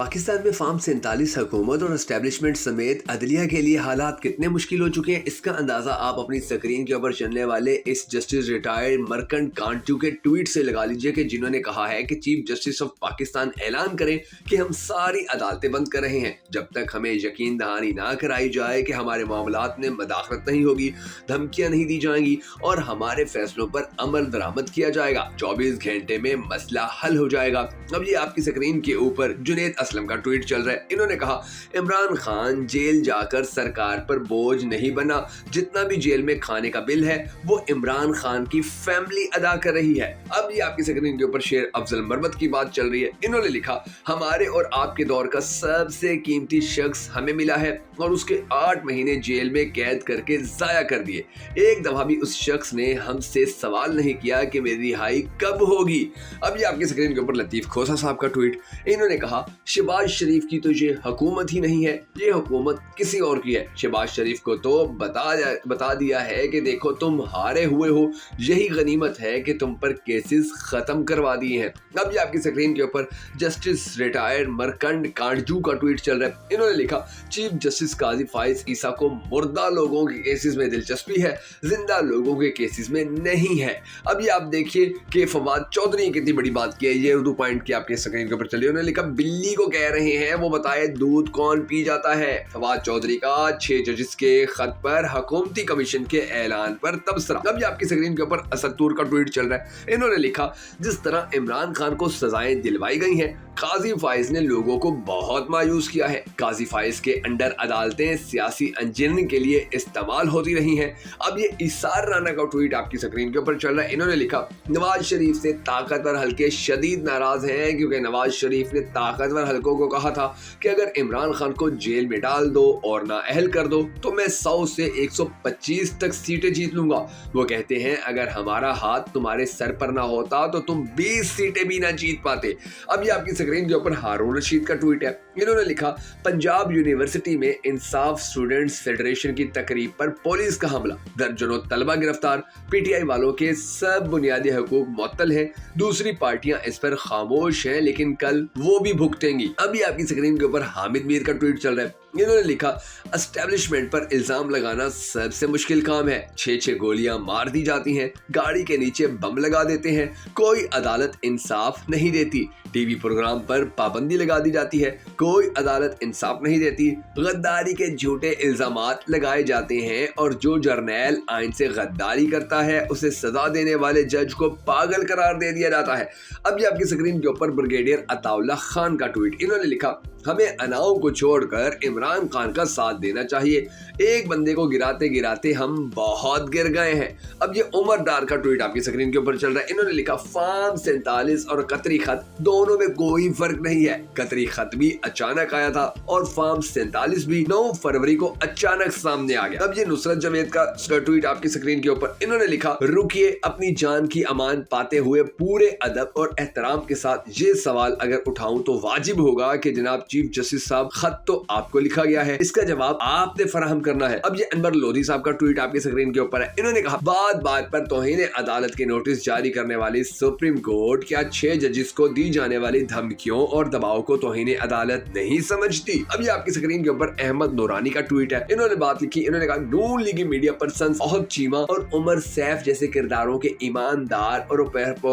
पाकिस्तान में फार्म 47 हुकूमत और एस्टेब्लिशमेंट समेत अदलिया के लिए हालात कितने मुश्किल हो चुके हैं, इसका अंदाजा आप अपनी स्क्रीन के ऊपर चलने वाले इस जस्टिस रिटायर्ड मरकंड कांटू के ट्वीट से लगा लीजिए कि जिन्होंने कहा है कि चीफ जस्टिस ऑफ पाकिस्तान ऐलान करें कि हम सारी अदालतें बंद कर रहे हैं जब तक हमें यकीन दहानी ना कराई जाए कि हमारे मामलात में मदाखलत नहीं होगी, धमकियां नहीं दी जाएंगी और हमारे फैसलों पर अमल दरामद किया जाएगा। 24 घंटे में मसला हल हो जाएगा। अब ये आपकी स्क्रीन के ऊपर जुनैद असलम का ट्वीट चल रहा है। इन्होंने कहा, इमरान खान जेल जाकर सरकार पर बोझ नहीं बना, जितना भी जेल में खाने का बिल है वो इमरान खान की फैमिली अदा कर रही है। अब ये आपकी स्क्रीन के ऊपर शेर अफजल मरवत की बात चल रही है। इन्होंने लिखा, हमारे और आपके दौर का सबसे कीमती शख्स हमें मिला है और उसके 8 महीने जेल में कैद करके जाया कर दिए। एक दफा भी उस शख्स ने हमसे सवाल नहीं किया कि मेरी रिहाई कब होगी। अब ये आपकी स्क्रीन के ऊपर लतीफ खोसा साहब का ट्वीट। इन्होंने कहा, शहबाज शरीफ की तो ये हुकूमत ही नहीं है, ये हुकूमत किसी और की है। शहबाज शरीफ को तो बता दिया है कि देखो तुम हारे हुए हो, यही गनीमत है कि तुम पर केसेस खत्म करवा दिए हैं। अब ये आपकी स्क्रीन के ऊपर जस्टिस रिटायर्ड मरकंड कांटू का ट्वीट चल रहा है। इन्होंने लिखा, चीफ जस्टिस काजी फाइज ईसा को मुर्दा लोगों के केसेस में दिलचस्पी है, जिंदा लोगों के केसेस में नहीं है। अब ये आप देखिए कि फवाद चौधरी ने कितनी बड़ी बात की है। ये उर्दू पॉइंट की आपके स्क्रीन के ऊपर चलिए। उन्होंने लिखा, बिल्ली को कह रहे हैं वो बताए दूध कौन पी जाता है। फवाद चौधरी का 6 जजेस के खत पर हुकूमती कमीशन के ऐलान पर तबसरा। अब ये आपकी स्क्रीन के ऊपर असद तूर का ट्वीट चल रहा है। इन्होंने लिखा, जिस तरह इमरान खान को सजाएं दिलवाई गई हैं, काजी फाइज ने लोगों को बहुत मायूस किया है। काजी फाइज के अंडर अदालतें सियासी इंजीनियरिंग के लिए इस्तेमाल होती रही हैं। अब ये इसार राना का ट्वीट आपकी स्क्रीन के ऊपर चल रहा है। इन्होंने लिखा, नवाज शरीफ से ताकतवर हल्के शदीद नाराज हैं क्योंकि नवाज शरीफ ने ताकतवर हल्कों को कहा था कि अगर इमरान खान को जेल में डाल दो और नाअहल कर दो तो मैं 100 से 125 तक सीटें जीत लूंगा। वो कहते हैं अगर हमारा हाथ तुम्हारे सर पर ना होता तो तुम 20 सीटें भी ना जीत पाते। अब ये आपकी स्क्रीन के ऊपर हारून रशीद का ट्वीट है। इन्होंने लिखा, पंजाब यूनिवर्सिटी में इंसाफ स्टूडेंट्स फेडरेशन की तकरीब पर पुलिस का हमला, दर्जनों तलबा गिरफ्तार, पीटीआई वालों के सब बुनियादी हकूक मुअत्तल हैं, दूसरी पार्टियां इस पर खामोश हैं लेकिन कल वो भी भुगतेंगी। अभी आपकी स्क्रीन के ऊपर हामिद मीर का ट्वीट चल रहा है। इन्होंने लिखा, एस्टेब्लिशमेंट पर इल्जाम लगाना सबसे मुश्किल काम है। 6 गोलियां मार दी जाती हैं, गाड़ी के नीचे बम लगा देते हैं, कोई अदालत इंसाफ नहीं देती, टीवी प्रोग्राम पर पाबंदी लगा दी जाती है, कोई अदालत इंसाफ नहीं देती, गद्दारी के झूठे इल्जामात लगाए जाते हैं और जो जर्नैल आइन से गद्दारी करता है उसे सजा देने वाले जज को पागल करार दे दिया जाता है। अब ये आपकी स्क्रीन के ऊपर ब्रिगेडियर अताउल्ला खान का ट्वीट। इन्होंने लिखा, हमें अनाओं को छोड़कर इमरान खान का साथ देना चाहिए। एक बंदे को गिराते गिराते हम बहुत गिर गए हैं। अब ये उमर डार का ट्वीट आपकी स्क्रीन के ऊपर चल रहा है। इन्होंने लिखा, फार्म 47 और कतरी खत दोनों में कोई फर्क नहीं है। कतरी खत भी अचानक आया था और फार्म 47 भी 9 फरवरी को अचानक सामने आ गया। अब ये नुसरत जवेद का ट्वीट आपकी स्क्रीन के ऊपर। इन्होंने लिखा, रुकिए, अपनी जान की अमान पाते हुए पूरे अदब और एहतराम के साथ ये सवाल अगर उठाऊं तो वाजिब होगा कि जनाब चीफ जस्टिस साहब, खत तो आपको लिखा गया है, इसका जवाब आपने फराहम करना है। अब ये अनवर लोधी साहब का ट्वीट आपकी स्क्रीन के ऊपर है। इन्होंने कहा, बात बात पर तौहीन अदालत के नोटिस जारी करने वाली सुप्रीम कोर्ट क्या 6 जजेस को दी जाने वाली धमकियों और दबाव को तौहीन अदालत नहीं समझती। अब ये आपकी स्क्रीन के ऊपर अहमद नूरानी का ट्वीट है। इन्होंने बात लिखी। इन्होंने कहा, नून लीगी मीडिया पर्सन फहद चीमा और उमर सैफ जैसे किरदारों के ईमानदार और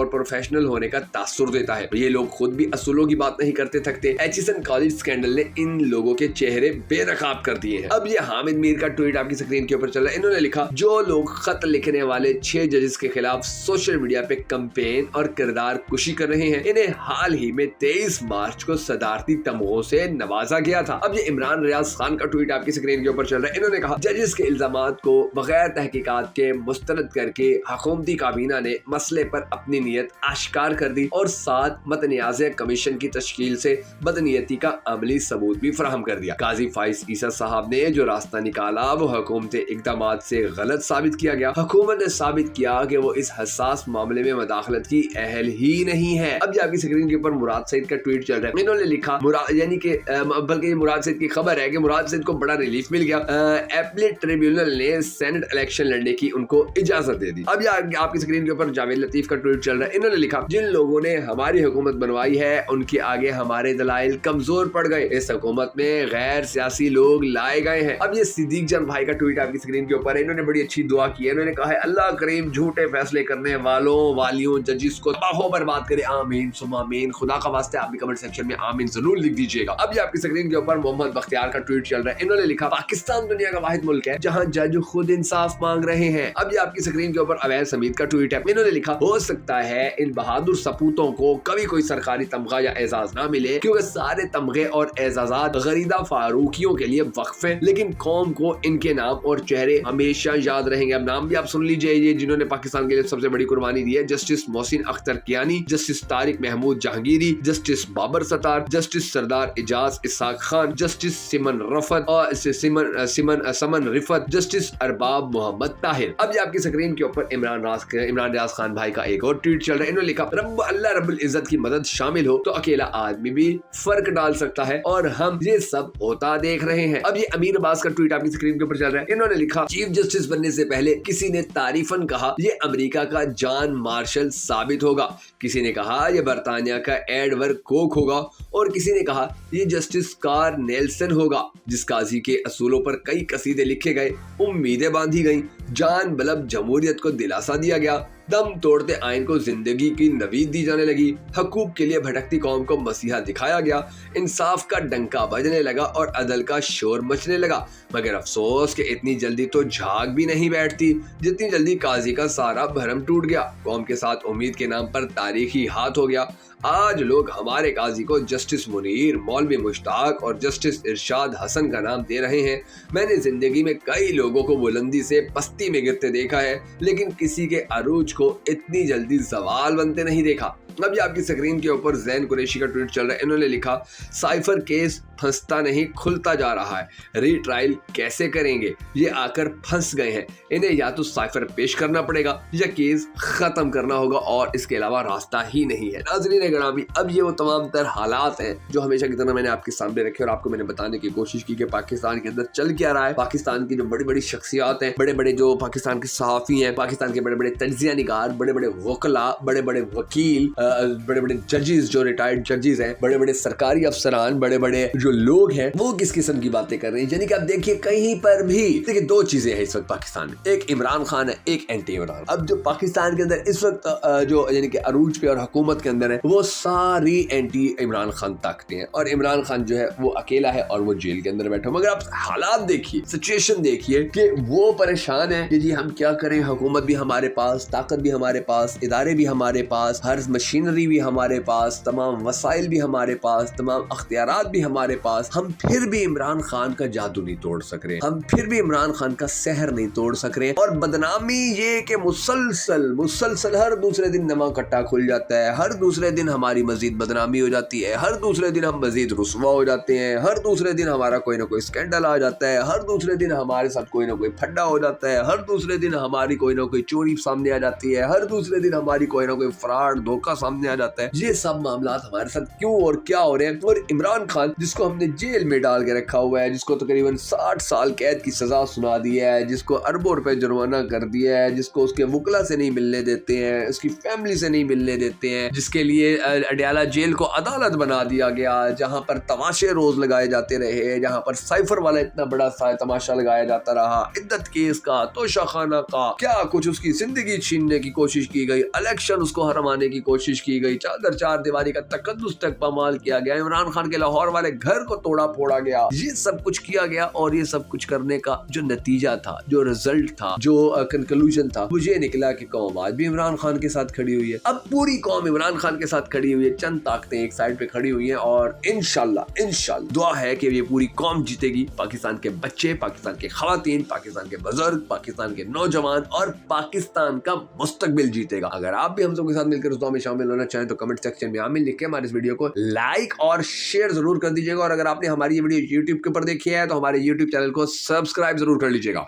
प्रोफेशनल होने का तासुर देता है। ये लोग खुद भी असूलों की बात नहीं करते थकते। एचिसन कॉलेज स्कैंडल ने इन लोगों के चेहरे बेनकाब कर दिए हैं। अब ये हामिद मीर का ट्वीट आपकी स्क्रीन के ऊपर चल रहा है। इन्होंने लिखा, जो लोग खत लिखने वाले 6 जजेस के खिलाफ सोशल मीडिया पे कैंपेन और किरदार कुशी कर रहे हैं, इन्हें हाल ही में 23 मार्च को सदारती तमगों से नवाजा गया था। अब ये इमरान रियाज खान का ट्वीट आपकी स्क्रीन के ऊपर चल रहा है। इन्होंने कहा, जजेस के इल्जामात को बगैर तहकीकात के मुस्तरद करके हुकूमती काबीना ने मसले पर अपनी नीयत आश्कार कर दी और साथ मतनियाज़ कमीशन की तश्कील से बदनीयती का अमली सबूत भी फराहम कर दिया। काजी फाइज ईसा साहब ने जो रास्ता निकाला वो हुकूमती इक़दामात से गलत साबित किया गया। हुकूमत ने साबित किया कि वो इस हसास मामले में मदाखलत की अहल ही नहीं है। अब आपकी स्क्रीन के ऊपर मुराद सईद का ट्वीट चल रहा है। इन्होंने लिखा, यानी कि बल्कि मुराद सईद की खबर है कि मुराद सईद को बड़ा रिलीफ मिल गया। एपलेट ट्रिब्यूनल ने सेनेट इलेक्शन लड़ने की उनको इजाजत दे दी। अब आपकी स्क्रीन के ऊपर जावेद लतीफ का ट्वीट चल रहा है। इन्होंने लिखा, जिन लोगों ने हमारी हुकूमत बनवाई है उनके आगे हमारे दलाइल कमजोर ज़रूर पड़ गए। इस हुकूमत में गैर सियासी लोग लाए गए हैं। अब ये सिद्दीक जन भाई का ट्वीट आपकी स्क्रीन के ऊपर है। इन्होंने बड़ी अच्छी दुआ की है। इन्होंने कहा है अल्लाह करीम झूठे फैसले करने वालों वालियों जजिस को तबाह बर्बाद करे, आमीन सुम्मा आमीन। खुदा का वास्ते आप भी कमेंट सेक्शन में आमीन जरूर लिख दीजिएगा। अब ये आपकी स्क्रीन के ऊपर मोहम्मद बख्तियार का ट्वीट चल रहा है। इन्होंने लिखा पाकिस्तान दुनिया का वाहिद मुल्क है जहां जज खुद इंसाफ मांग रहे हैं। अब ये आपकी स्क्रीन के ऊपर अवैध समीद का ट्वीट है। इन्होंने लिखा हो सकता है इन बहादुर सपूतों को कभी कोई सरकारी तमगा या एजाज ना मिले क्योंकि सारे तमगे और एजाजात गरीदा फारूकियों के लिए वक्फ है, लेकिन कौम को इनके नाम और चेहरे हमेशा याद रहेंगे। अब नाम भी आप सुन लीजिए, ये जिन्होंने पाकिस्तान के लिए सबसे बड़ी कुर्बानी दी है। Justice Mohsin Akhtar Kiani, Justice Tariq Mahmood Jahangiri, Justice Babar Sattar, Justice Sardar Ijaz Ishaq Khan, Justice Saman Rafat और समन रिफत, जस्टिस अरबाब मोहम्मद ताहिर। अब ये आपकी स्क्रीन के ऊपर इमरान रियाज खान भाई का एक और ट्वीट चल रहा है। इन्होंने लिखा अल्लाह रब्बुल इज्जत की मदद शामिल हो तो अकेला आदमी भी फर्क डाल सकता है और हम ये सब होता देख रहे हैं। अब ये अमीर अब्बास का ट्वीट आपकी स्क्रीन के ऊपर चल रहा है। इन्होंने लिखा चीफ जस्टिस बनने से पहले किसी ने तारीफन कहा ये अमेरिका का जॉन मार्शल साबित होगा, किसी ने कहा ये बर्तानिया का एडवर्ड कोक होगा और किसी ने कहा ये जस्टिस कार नेल्सन होगा। जिस काजी के असूलों पर कई कसीदे लिखे गए, उम्मीदें बांधी गई, जान बलब जमहूरियत को दिलासा दिया गया, दम तोड़ते आइन को जिंदगी की नवीद दी जाने लगी, हकूक के लिए भटकती कौम को मसीहा दिखाया गया, इंसाफ का डंका बजने लगा और अदल का शोर मचने लगा। मगर अफसोस कि इतनी जल्दी तो झाग भी नहीं बैठती जितनी जल्दी काजी का सारा भरम टूट गया। कौम के साथ उम्मीद के नाम पर तारीखी हाथ हो गया। आज लोग हमारे काजी को जस्टिस मुनीर, मौलवी मुश्ताक और जस्टिस इरशाद हसन का नाम दे रहे हैं। मैंने जिंदगी में कई लोगों को बुलंदी से पस्ती में गिरते देखा है, लेकिन किसी के अरूज को इतनी जल्दी सवाल बनते नहीं देखा। अब ये आपकी स्क्रीन के ऊपर जैन कुरैशी का ट्वीट चल रहा है। इन्होंने लिखा साइफर केस फंसता नहीं खुलता जा रहा है, रीट्रायल कैसे करेंगे, ये आकर फंस गए हैं, इन्हें या तो साइफर पेश करना पड़ेगा या केस खत्म करना होगा और इसके अलावा रास्ता ही नहीं है। नाज़रीन ग्रामी, अब ये वो तमाम तर हालात हैं जो हमेशा की तरह मैंने आपके सामने रखे और आपको मैंने बताने की कोशिश की कि पाकिस्तान के अंदर चल क्या रहा है। पाकिस्तान की जो बड़ी बड़ी शख्सियात हैं, बड़े बड़े जो पाकिस्तान के सहाफ़ी हैं, पाकिस्तान के बड़े बड़े तज्ज़िया निगार, बड़े बड़े वकला, बड़े बड़े वकील, बड़े बड़े जजेस जो रिटायर्ड जजेस हैं, बड़े बड़े सरकारी अफसरान, बड़े बड़े जो लोग हैं, वो किस किस्म की बातें कर रहे हैं। यानी कि आप देखिए कहीं पर भी देखिए दो चीजें हैं इस वक्त पाकिस्तान में, एक इमरान खान है, एक एंटी इमरान। अब जो पाकिस्तान के अंदर इस वक्त जो यानी कि अरूज पे और हुकूमत के अंदर है, वो सारी एंटी इमरान खान ताकतें हैं और इमरान खान जो है वो अकेला है और वो जेल के अंदर बैठा। मगर आप हालात देखिए, सिचुएशन देखिए कि वो परेशान है कि जी हम क्या करें, हुकूमत भी हमारे पास, ताकत भी हमारे पास, इदारे भी हमारे पास, हर मशीनरी भी हमारे पास, तमाम वसाइल भी हमारे पास, तमाम अख्तियारात भी हमारे पास, हम फिर भी इमरान खान का जादू नहीं तोड़ सक रहे, हम फिर भी इमरान खान का सहर नहीं तोड़ सक रहे। और बदनामी ये कि मुसलसल हर दूसरे दिन नवा कट्टा खुल जाता है, हर दूसरे दिन हमारी मजीद बदनामी हो जाती है, हर दूसरे दिन हम मजीद रुसवा हो जाते हैं, हर दूसरे दिन हमारा कोई ना कोई स्कैंडल आ जाता है, हर दूसरे दिन हमारे साथ कोई ना कोई फड्डा हो जाता है, हर दूसरे दिन हमारी कोई ना कोई चोरी सामने आ जाती है, हर दूसरे दिन हमारी कोई ना कोई फ्रॉड धोखा सामने आ जाता है। ये सब मामला हमारे साथ क्यों और क्या हो रहे हैं। और इमरान खान जिसको हमने जेल में डाल के रखा हुआ है, जिसको तकरीबन 60 साल कैद की सजा सुना दी है, जिसको अरबों रुपए जुर्माना कर दिया है, जिसको उसके वकला से नहीं मिलने देते हैं, उसकी फैमिली से नहीं मिलने देते हैं, जिसके लिए अडयाला जेल को अदालत बना दिया गया, जहां पर तमाशे रोज लगाए जाते रहे, जहां पर साइफर वाला इतना बड़ा तमाशा लगाया जाता रहा, इद्दत केस का, तोशाखाना का, क्या कुछ उसकी जिंदगी छीनने की कोशिश की गई, इलेक्शन उसको हरमाने की कोशिश की गई, चार दीवारी का तकद्दुस तक पामाल किया गया, इमरान खान के लाहौर वाले घर को तोड़ा फोड़ा गया, ये सब कुछ किया गया। और ये सब कुछ करने का जो नतीजा था, जो रिजल्ट था, जो कंक्लूजन था, मुझे निकला कि कौम आज भी इमरान खान के साथ खड़ी हुई है। अब पूरी कौम इमरान खान के साथ खड़ी हुई है, चंद ताकतें एक साइड पे खड़ी हुई हैं और इंशाल्लाह दुआ है कि ये पूरी कौम जीतेगी। पाकिस्तान के बच्चे, पाकिस्तान के खवातीन, पाकिस्तान के बुजुर्ग, पाकिस्तान के नौजवान और पाकिस्तान का मुस्तकबिल जीतेगा। अगर आप भी हम सब के साथ मिलकर उस दुआ में शामिल होना चाहें तो कमेंट सेक्शन में आमीन लिख के हमारे इस वीडियो को लाइक और शेयर जरूर कर दीजिएगा। और अगर आपने हमारी ये वीडियो YouTube के ऊपर देखी है तो हमारे YouTube चैनल को सब्सक्राइब जरूर कर लीजिएगा।